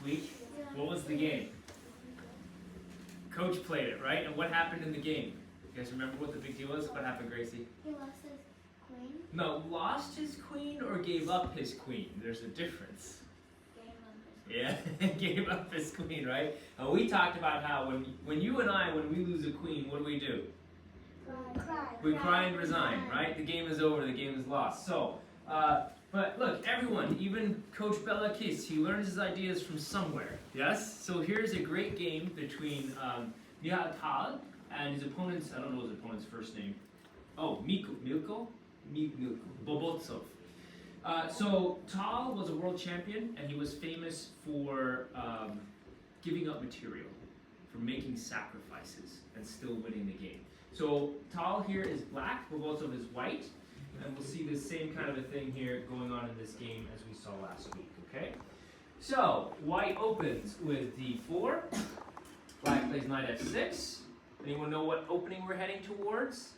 week? What was the game? Coach played it, right? And what happened in the game? You guys remember what the big deal was? What happened, Gracie? He lost his queen. No, lost his queen or gave up his queen? There's a difference. Yeah, gave up his queen, right? And we talked about how when you and I, when we lose a queen, what do? Cry. We cry and resign, right? The game is over, the game is lost. So, but look, everyone, even Coach Bellakis, he learns his ideas from somewhere, yes? So here's a great game between Mihatal and his opponent's, I don't know his opponent's first name. Oh, Milko Bobotsov. So Tal was a world champion, and he was famous for giving up material, for making sacrifices, and still winning the game. So Tal here is black, Bobotsov is white, and we'll see the same kind of a thing here going on in this game as we saw last week, okay? So, white opens with d4, black plays knight f6. Anyone know what opening we're heading towards?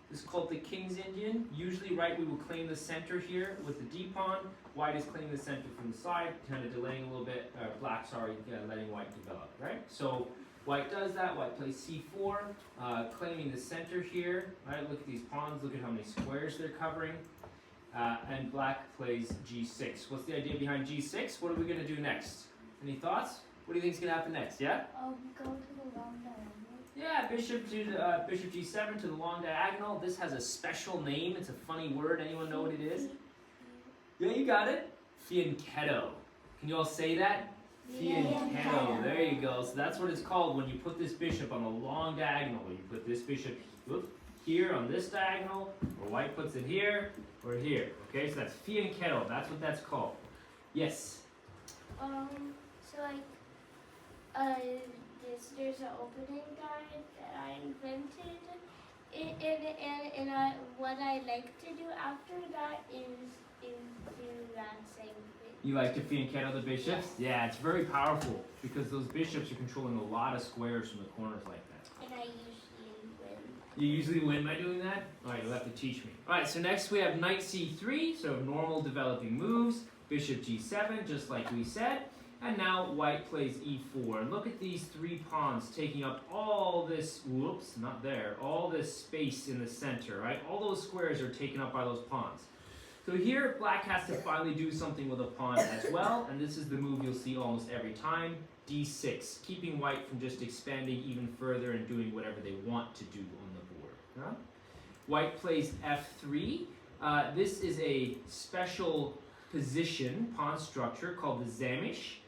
This is called the King's Indian. Usually, right, we will claim the center here with the d pawn. White is claiming the center from the side, kind of delaying a little bit, black, sorry, letting white develop, right? So, white does that, white plays c4, claiming the center here, right? Look at these pawns, look at how many squares they're covering. And black plays g6. What's the idea behind g6? What are we going to do next? Any thoughts? What do you think is going to happen next, yeah? Go to the long diagonal. Yeah, bishop g7 to the long diagonal. This has a special name. It's a funny word. Anyone know what it is? Yeah, you got it. Fianchetto. Can you all say that? Fianchetto. There you go. So that's what it's called when you put this bishop on the long diagonal. You put this bishop here on this diagonal, or white puts it here, or here. Okay, so that's fianchetto. That's what that's called. Yes? So there's an opening guide that I invented, and what I like to do after that is do that same thing. You like to fianchetto the bishops? Yeah, it's very powerful because those bishops are controlling a lot of squares from the corners like that. And I usually win. You usually win by doing that? Alright, you'll have to teach me. Alright, so next we have knight c3, so normal developing moves. Bishop g7, just like we said. And now white plays e4. And look at these three pawns taking up all this, whoops, not there, all this space in the center, right? All those squares are taken up by those pawns. So here, black has to finally do something with a pawn as well, and this is the move you'll see almost every time, d6, keeping white from just expanding even further and doing whatever they want to do on the board. Huh? White plays f3. This is a special position, pawn structure, called the zamish.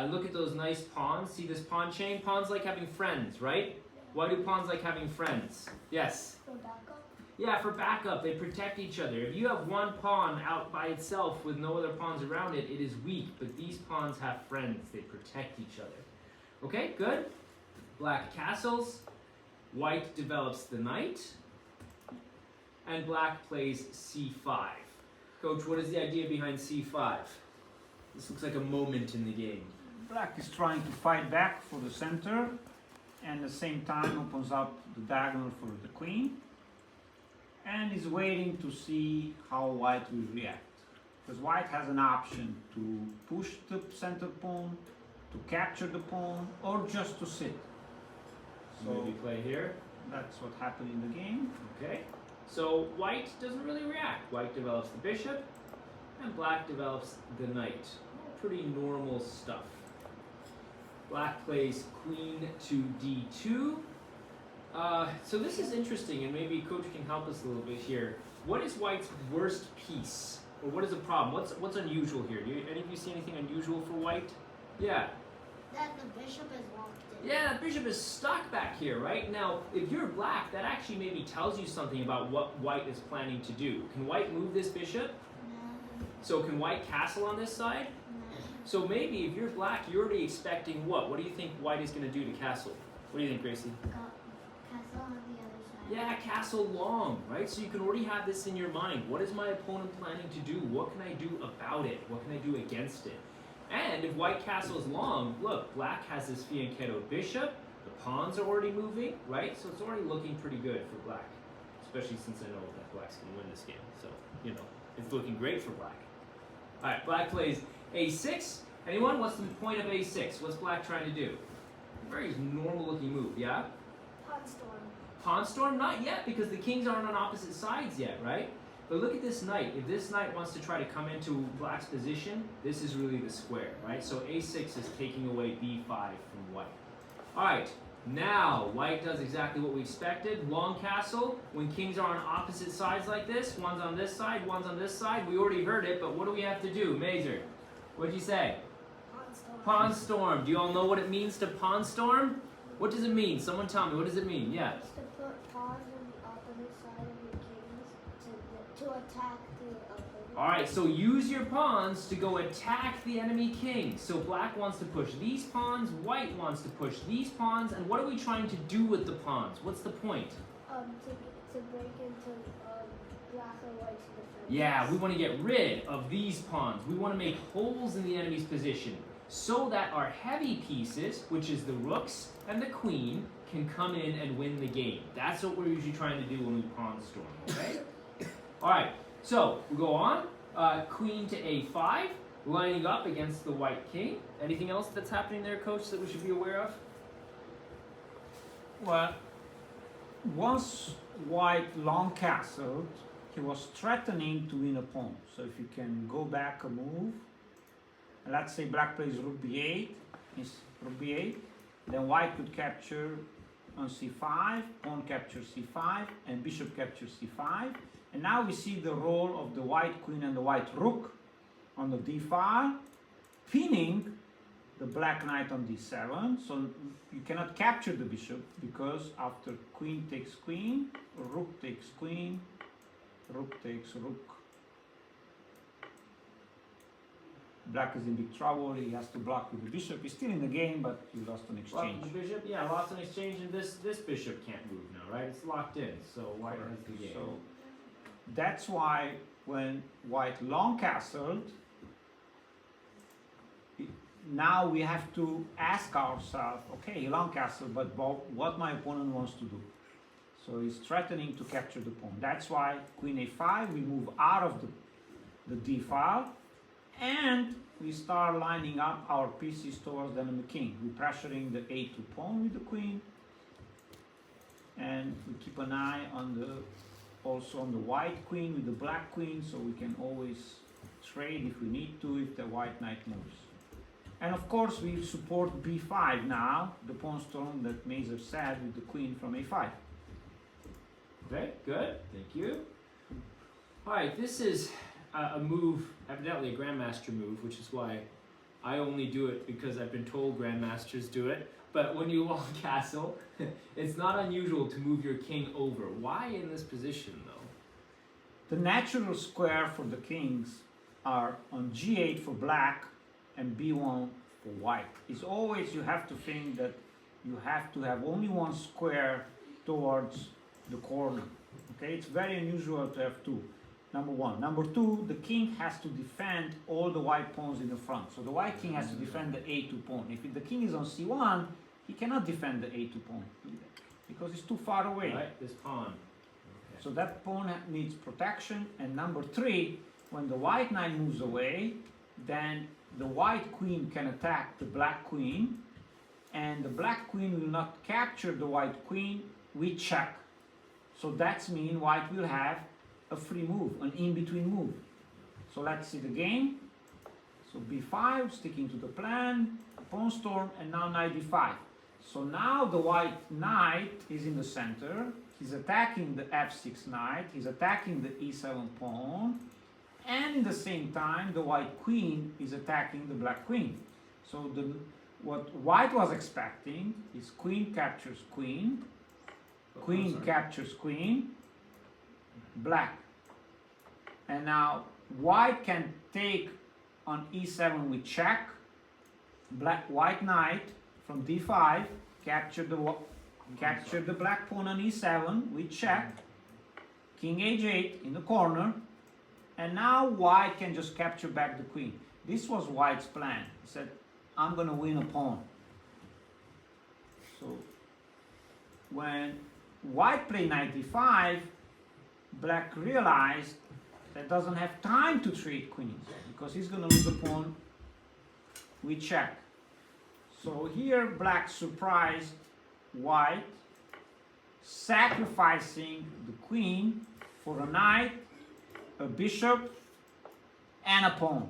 Look at those nice pawns. See this pawn chain? Pawns like having friends, right? Why do pawns like having friends? Yes? For backup? Yeah, for backup. They protect each other. If you have one pawn out by itself with no other pawns around it, it is weak. But these pawns have friends. They protect each other. Okay, good. Black castles. White develops the knight. And black plays c5. Coach, what is the idea behind c5? This looks like a moment in the game. Black is trying to fight back for the center and at the same time opens up the diagonal for the queen and is waiting to see how white will react. Because white has an option to push the center pawn, to capture the pawn, or just to sit. So maybe play here. That's what happened in the game. Okay. So white doesn't really react. White develops the bishop and black develops the knight. Pretty normal stuff. Black plays queen to d2. So this is interesting, and maybe coach can help us a little bit here. What is white's worst piece, or what is the problem? What's unusual here? Do any of you see anything unusual for white? Yeah. That the bishop is locked in. Yeah, that bishop is stuck back here, right? Now, if you're black, that actually maybe tells you something about what white is planning to do. Can white move this bishop? No. So can white castle on this side? No. So maybe if you're black, you're already expecting what? What do you think white is going to do to castle? What do you think, Gracie? Castle on the other side. Yeah, castle long, right? So you can already have this in your mind. What is my opponent planning to do? What can I do about it? What can I do against it? And if white castle is long, look, black has this fianchetto bishop. The pawns are already moving, right? So it's already looking pretty good for black, especially since I know that black's going to win this game. So, it's looking great for black. All right, black plays a6, Anyone? What's the point of a6? What's black trying to do? Very normal looking move, yeah? Pawn storm. Pawn storm? Not yet, because the kings aren't on opposite sides yet, right? But look at this knight. If this knight wants to try to come into black's position, this is really the square, right? So a6 is taking away b5 from white. All right, now white does exactly what we expected. Long castle, when kings are on opposite sides like this, one's on this side, one's on this side. We already heard it, but what do we have to do? Major, what'd you say? Pawn storm. Pawn storm. Do you all know what it means to pawn storm? What does it mean? Someone tell me. What does it mean? Yeah. It's to put pawns on the opposite side of your kings to attack the opponent. All right. So use your pawns to go attack the enemy king. So black wants to push these pawns. White wants to push these pawns. And what are we trying to do with the pawns? What's the point? To break into black or white's defense. Yeah, we want to get rid of these pawns. We want to make holes in the enemy's position so that our heavy pieces, which is the rooks and the queen, can come in and win the game. That's what we're usually trying to do when we pawn storm, okay? All right, so we go on. Queen to a5, lining up against the white king. Anything else that's happening there, coach, that we should be aware of? Well, once white long castled, he was threatening to win a pawn. So if you can go back a move, and let's say black plays rook b8, is rook b8, then white could capture on c5, pawn captures c5, and bishop captures c5. And now we see the role of the white queen and the white rook on the d file, pinning the black knight on d7. So you cannot capture the bishop because after queen takes queen, rook takes queen, rook takes rook. Black is in big trouble. He has to block with the bishop. He's still in the game, but he lost an exchange. The bishop, yeah, lost an exchange, and this bishop can't move now, right? It's locked in, so white has the game. So that's why when white long castled, now we have to ask ourselves, okay, he long castled, but what my opponent wants to do. So he's threatening to capture the pawn. That's why queen a5, we move out of the d file, and we start lining up our pieces towards the enemy king. We're pressuring the a2 pawn with the queen, and we keep an eye on also on the white queen with the black queen, so we can always trade if we need to, if the white knight moves. And of course we support b5 now, the pawn storm that Mazer said with the queen from a5. Okay, good, thank you. All right, this is a move, evidently a grandmaster move, which is why I only do it because I've been told grandmasters do it. But when you long castle, it's not unusual to move your king over. Why in this position, though? The natural square for the kings are on g8 for black and b1 for white. It's always, you have to think that you have to have only one square towards the corner. Okay, it's very unusual to have two. Number one. Number two, the king has to defend all the white pawns in the front. So the white king has to defend the a2 pawn. If the king is on c1, he cannot defend the a2 pawn because it's too far away. Right, this pawn. Okay. So that pawn needs protection. And number three, when the white knight moves away, then the white queen can attack the black queen, and the black queen will not capture the white queen. We check. So that means white will have a free move, an in-between move. So let's see the game. So b5, sticking to the plan, pawn storm, and now knight d5. So now the white knight is in the center. He's attacking the f6 knight. He's attacking the e7 pawn. And at the same time, the white queen is attacking the black queen. So what white was expecting is queen captures queen, queen captures queen, black. And now white can take on e7 with check, white knight from d5, capture the black pawn on e7 with check, king h8 in the corner, and now white can just capture back the queen. This was white's plan. He said, I'm going to win a pawn. So when white played knight d5, black realized that doesn't have time to trade queens because he's going to lose the pawn we check. So here black surprised white, sacrificing the queen for a knight, a bishop, and a pawn.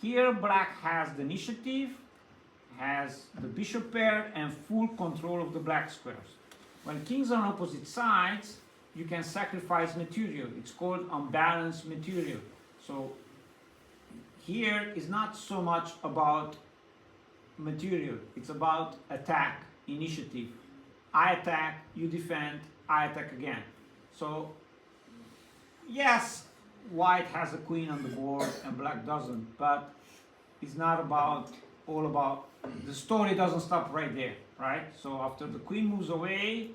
Here black has the initiative, has the bishop pair, and full control of the black squares. When kings are on opposite sides, you can sacrifice material. It's called unbalanced material. So here is not so much about material, it's about attack, initiative. I attack, you defend, I attack again. So yes, white has a queen on the board and black doesn't, but it's not about all about, the story doesn't stop right there, right? So after the queen moves away,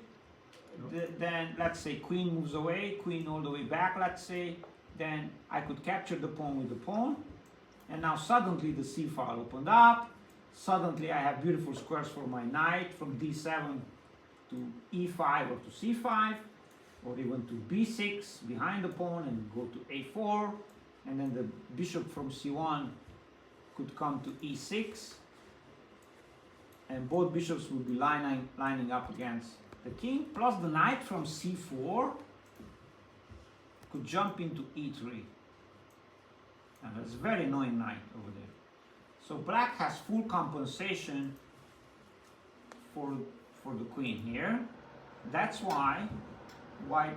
then let's say queen moves away, queen all the way back, let's say, then I could capture the pawn with the pawn, and now suddenly the c file opened up. Suddenly I have beautiful squares for my knight from d7 to e5 or to c5, or even to b6 behind the pawn and go to a4, and then the bishop from c1 could come to e6, and both bishops would be lining up against the king, plus the knight from c4 could jump into e3. And that's a very annoying knight over there. So black has full compensation for the queen here. That's why white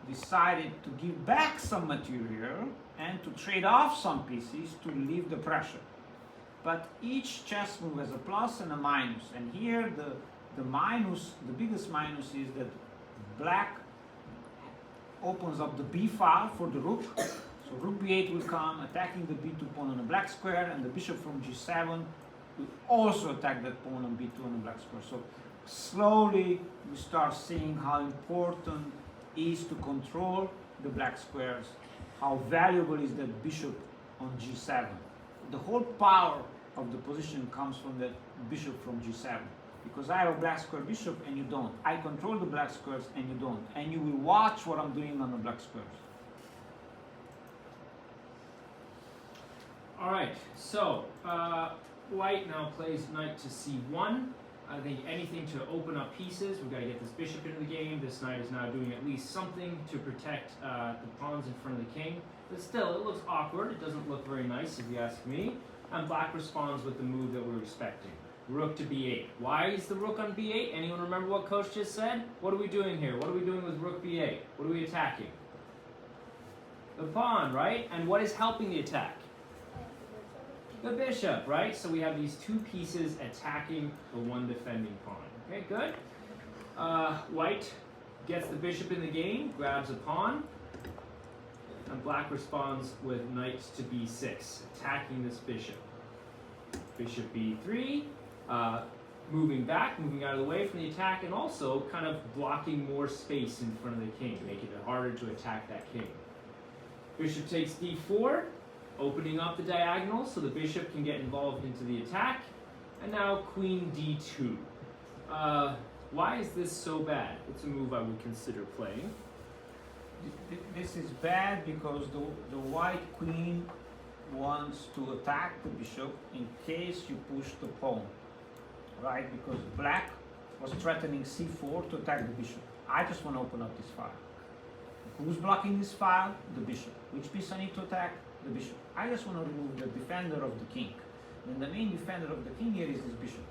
decided to give back some material and to trade off some pieces to relieve the pressure. But each chess move has a plus and a minus. And here the minus, the biggest minus is that black opens up the b file for the rook. So rook b8 will come, attacking the b2 pawn on the black square, and the bishop from g7 will also attack that pawn on b2 on the black square. So slowly we start seeing how important it is to control the black squares, how valuable is that bishop on g7. The whole power of the position comes from that bishop from g7. Because I have a black square bishop and you don't. I control the black squares and you don't. And you will watch what I'm doing on the black squares. All right, so white now plays knight to c1. I think anything to open up pieces. We've got to get this bishop into the game. This knight is now doing at least something to protect the pawns in front of the king. But still, it looks awkward. It doesn't look very nice, if you ask me. And black responds with the move that we're expecting. Rook to b8. Why is the rook on b8? Anyone remember what coach just said? What are we doing here? What are we doing with rook b8? What are we attacking? The pawn, right? And what is helping the attack? The bishop, right? So we have these two pieces attacking the one defending pawn. Okay, good. White gets the bishop in the game, grabs a pawn, and black responds with knight to b6, attacking this bishop. Bishop b3, moving back, moving out of the way from the attack, and also kind of blocking more space in front of the king, making it harder to attack that king. Bishop takes d4, opening up the diagonal so the bishop can get involved into the attack. And now queen d2. Why is this so bad? It's a move I would consider playing. This is bad because the white queen wants to attack the bishop in case you push the pawn, right? Because black was threatening c4 to attack the bishop. I just want to open up this file. Who's blocking this file? The bishop. Which piece I need to attack? The bishop. I just want to remove the defender of the king. And the main defender of the king here is this bishop.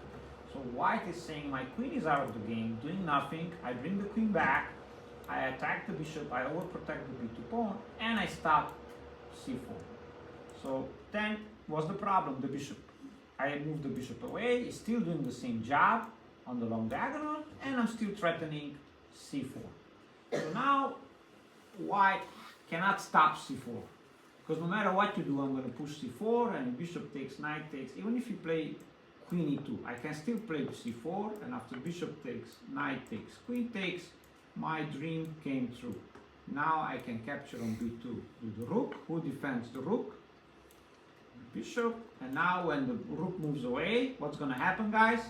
So white is saying my queen is out of the game, doing nothing. I bring the queen back, I attack the bishop, I overprotect the b2 pawn, and I stop c4. So then what's the problem? The bishop. I move the bishop away, it's still doing the same job on the long diagonal, and I'm still threatening c4. So now white cannot stop c4. Because no matter what you do, I'm going to push c4, and bishop takes, knight takes. Even if you play queen e2, I can still play c4, and after bishop takes, knight takes, queen takes, my dream came true. Now I can capture on b2 with the rook. Who defends the rook? Bishop. And now when the rook moves away, what's going to happen, guys?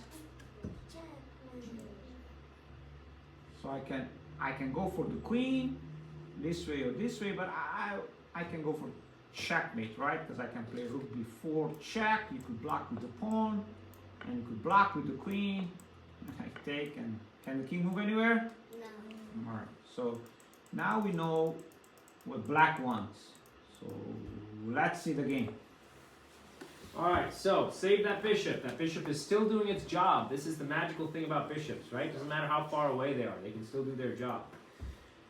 So I can go for the queen, this way or this way, but I can go for checkmate, right? Because I can play rook b4 check, you could block with the pawn, and you could block with the queen. I take, and can the king move anywhere? No. Alright, so now we know what black wants. So let's see the game. Alright, so save that bishop. That bishop is still doing its job. This is the magical thing about bishops, right? Doesn't matter how far away they are, they can still do their job.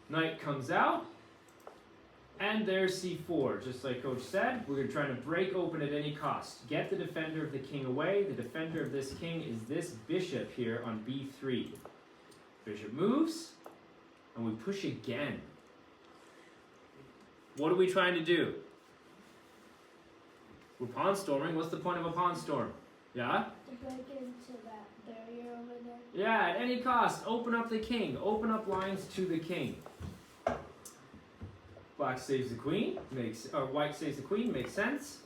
Knight comes out, and there's c4. Just like Coach said, we're trying to break open at any cost. Get the defender of the king away. The defender of this king is this bishop here on b3. Bishop moves, and we push again. What are we trying to do? We're pawn storming. What's the point of a pawn storm? Yeah? To break into that barrier over there. Yeah, at any cost. Open up the king. Open up lines to the king. Black saves the queen. White saves the queen. Makes sense.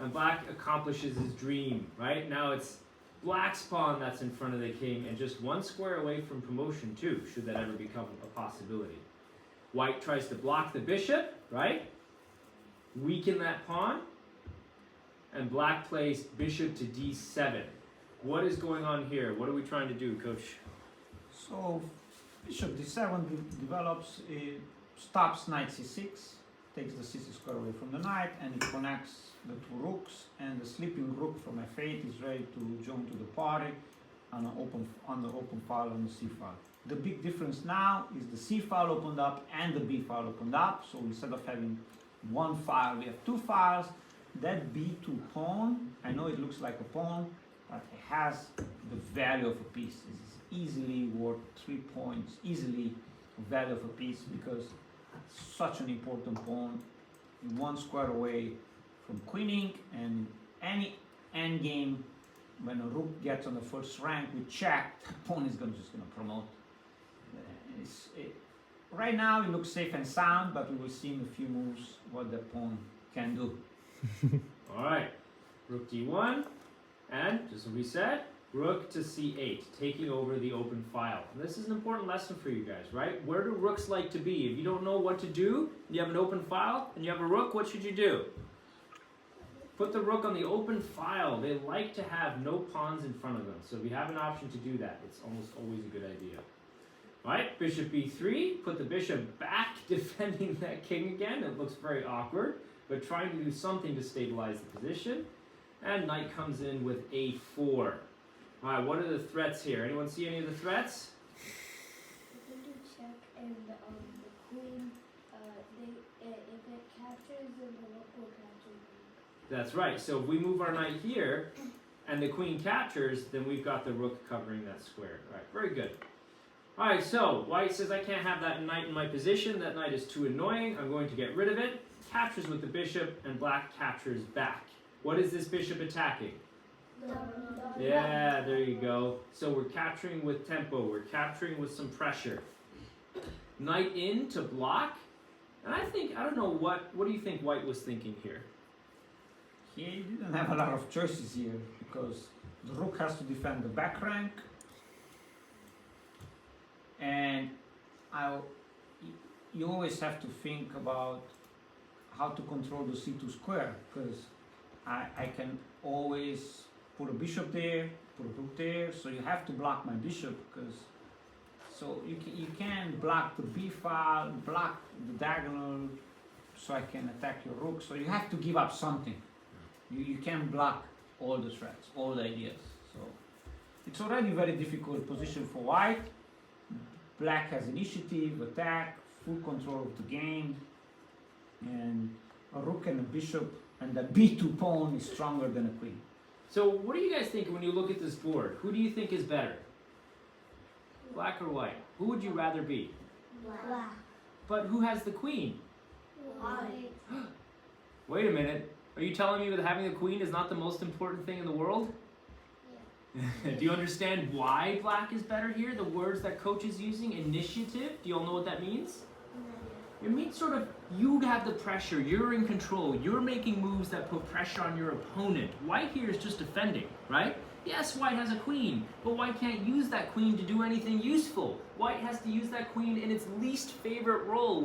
And black accomplishes his dream, right? Now it's black's pawn that's in front of the king and just one square away from promotion too, should that ever become a possibility. White tries to block the bishop, right? Weaken that pawn. And black plays bishop to d7. What is going on here? What are we trying to do, Coach? So bishop d7 develops, it stops knight c6, takes the c6 square away from the knight, and it connects the two rooks, and the sleeping rook from f8 is ready to join to the party on the open file on the c file. The big difference now is the c file opened up and the b file opened up, so instead of having one file, we have two files. That b2 pawn, I know it looks like a pawn, but it has the value of a piece. It's easily worth 3 points, easily the value of a piece, because it's such an important pawn, one square away from queening, and any endgame, when a rook gets on the first rank with check, the pawn is just going to promote. Right now it looks safe and sound, but we will see in a few moves what the pawn can do. Alright, rook d1, and just as we said, rook to c8, taking over the open file. This is an important lesson for you guys, right? Where do rooks like to be? If you don't know what to do, you have an open file, and you have a rook, what should you do? Put the rook on the open file. They like to have no pawns in front of them, so if you have an option to do that, it's almost always a good idea. Alright, bishop b3, put the bishop back, defending that king again. It looks very awkward, but trying to do something to stabilize the position. And knight comes in with a4. Alright, what are the threats here? Anyone see any of the threats? You can do check, and the queen, if it captures, then the rook will capture. That's right, so if we move our knight here, and the queen captures, then we've got the rook covering that square. Alright, very good. Alright, so white says I can't have that knight in my position, that knight is too annoying, I'm going to get rid of it. Captures with the bishop, and black captures back. What is this bishop attacking? Yeah, there you go. So we're capturing with tempo, we're capturing with some pressure. Knight in to block, and I don't know, what do you think white was thinking here? He didn't have a lot of choices here, because the rook has to defend the back rank, and you always have to think about how to control the c2 square, because I can always put a bishop there, put a rook there, so you have to block my bishop, because so you can block the b file, block the diagonal, so I can attack your rook, so you have to give up something. You can't block all the threats, all the ideas. So it's already a very difficult position for white. Black has initiative, attack, full control of the game, and a rook and a bishop, and the b2 pawn is stronger than a queen. So what do you guys think when you look at this board? Who do you think is better? Black or white? Who would you rather be? Black. But who has the queen? White. Wait a minute. Are you telling me that having a queen is not the most important thing in the world? Yeah. Do you understand why black is better here? The words that coach is using, initiative, do you all know what that means? It means sort of you have the pressure, you're in control, you're making moves that put pressure on your opponent. White here is just defending, right? Yes, white has a queen, but white can't use that queen to do anything useful. White has to use that queen in its least favorite role,